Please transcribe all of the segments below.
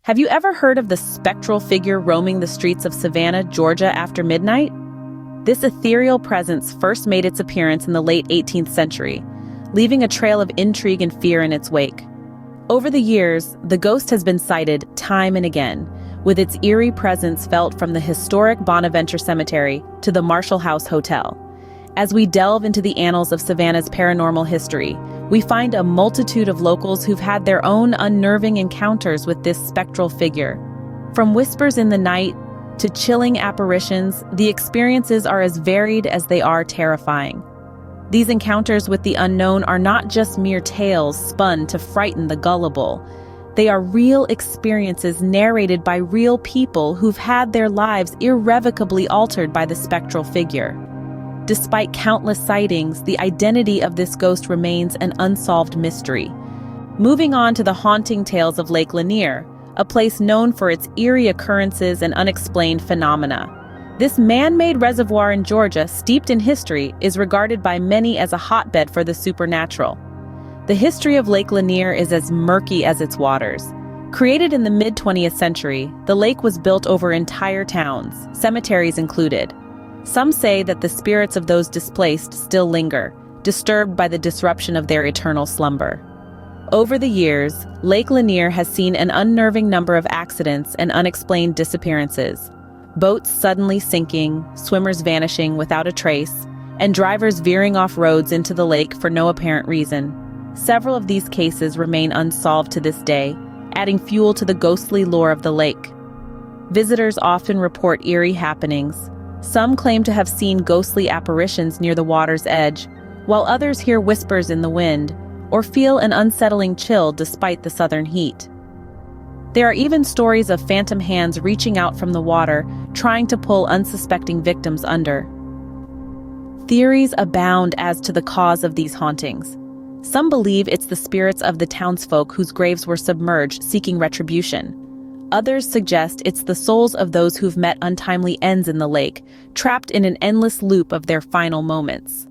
Have you ever heard of the spectral figure roaming the streets of Savannah, Georgia after midnight? This ethereal presence first made its appearance in the late 18th century, leaving a trail of intrigue and fear in its wake. Over the years, the ghost has been sighted time and again, with its eerie presence felt from the historic Bonaventure Cemetery to the Marshall House Hotel. As we delve into the annals of Savannah's paranormal history, we find a multitude of locals who've had their own unnerving encounters with this spectral figure. From whispers in the night to chilling apparitions, the experiences are as varied as they are terrifying. These encounters with the unknown are not just mere tales spun to frighten the gullible. They are real experiences narrated by real people who've had their lives irrevocably altered by the spectral figure. Despite countless sightings, the identity of this ghost remains an unsolved mystery. Moving on to the haunting tales of Lake Lanier, a place known for its eerie occurrences and unexplained phenomena. This man-made reservoir in Georgia, steeped in history, is regarded by many as a hotbed for the supernatural. The history of Lake Lanier is as murky as its waters. Created in the mid-20th century, the lake was built over entire towns, cemeteries included. Some say that the spirits of those displaced still linger, disturbed by the disruption of their eternal slumber. Over the years, Lake Lanier has seen an unnerving number of accidents and unexplained disappearances. Boats suddenly sinking, swimmers vanishing without a trace, and drivers veering off roads into the lake for no apparent reason. Several of these cases remain unsolved to this day, adding fuel to the ghostly lore of the lake. Visitors often report eerie happenings. Some claim to have seen ghostly apparitions near the water's edge, while others hear whispers in the wind or feel an unsettling chill despite the southern heat. There are even stories of phantom hands reaching out from the water, trying to pull unsuspecting victims under. Theories abound as to the cause of these hauntings. Some believe it's the spirits of the townsfolk whose graves were submerged seeking retribution. Others suggest it's the souls of those who've met untimely ends in the lake, trapped in an endless loop of their final moments.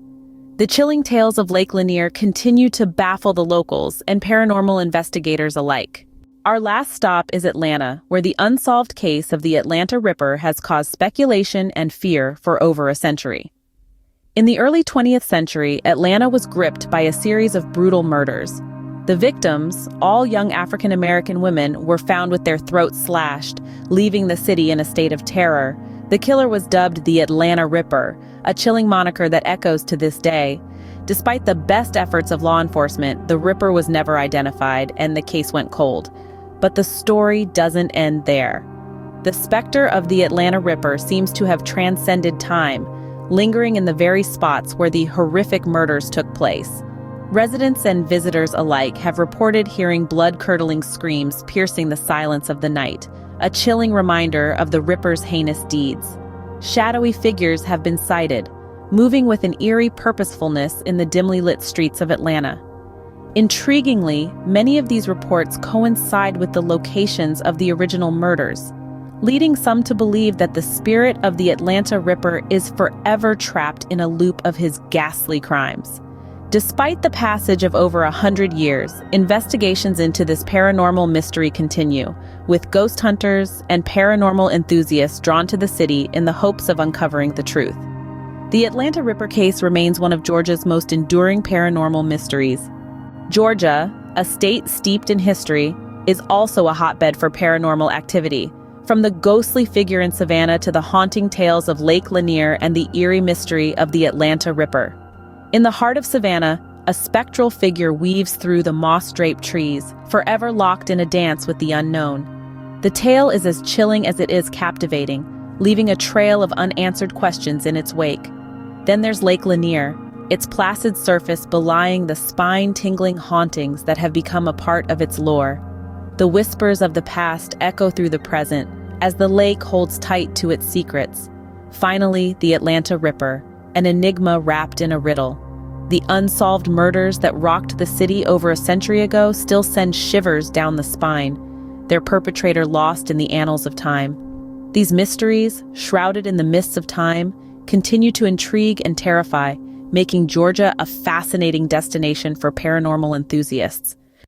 The chilling tales of Lake Lanier continue to baffle the locals and paranormal investigators alike. Our last stop is Atlanta, where the unsolved case of the Atlanta Ripper has caused speculation and fear for over a century. In the early 20th century, Atlanta was gripped by a series of brutal murders. The victims, all young African-American women, were found with their throats slashed, leaving the city in a state of terror. The killer was dubbed the Atlanta Ripper, a chilling moniker that echoes to this day. Despite the best efforts of law enforcement, the Ripper was never identified and the case went cold. But the story doesn't end there. The specter of the Atlanta Ripper seems to have transcended time, lingering in the very spots where the horrific murders took place. Residents and visitors alike have reported hearing blood-curdling screams piercing the silence of the night, a chilling reminder of the Ripper's heinous deeds. Shadowy figures have been sighted, moving with an eerie purposefulness in the dimly lit streets of Atlanta. Intriguingly, many of these reports coincide with the locations of the original murders, leading some to believe that the spirit of the Atlanta Ripper is forever trapped in a loop of his ghastly crimes. Despite the passage of over 100 years, investigations into this paranormal mystery continue, with ghost hunters and paranormal enthusiasts drawn to the city in the hopes of uncovering the truth. The Atlanta Ripper case remains one of Georgia's most enduring paranormal mysteries. Georgia, a state steeped in history, is also a hotbed for paranormal activity, from the ghostly figure in Savannah to the haunting tales of Lake Lanier and the eerie mystery of the Atlanta Ripper. In the heart of Savannah, a spectral figure weaves through the moss-draped trees, forever locked in a dance with the unknown. The tale is as chilling as it is captivating, leaving a trail of unanswered questions in its wake. Then there's Lake Lanier, its placid surface belying the spine-tingling hauntings that have become a part of its lore. The whispers of the past echo through the present, as the lake holds tight to its secrets. Finally, the Atlanta Ripper, an enigma wrapped in a riddle. The unsolved murders that rocked the city over a century ago still send shivers down the spine, their perpetrator lost in the annals of time. These mysteries, shrouded in the mists of time, continue to intrigue and terrify, making Georgia a fascinating destination for paranormal enthusiasts.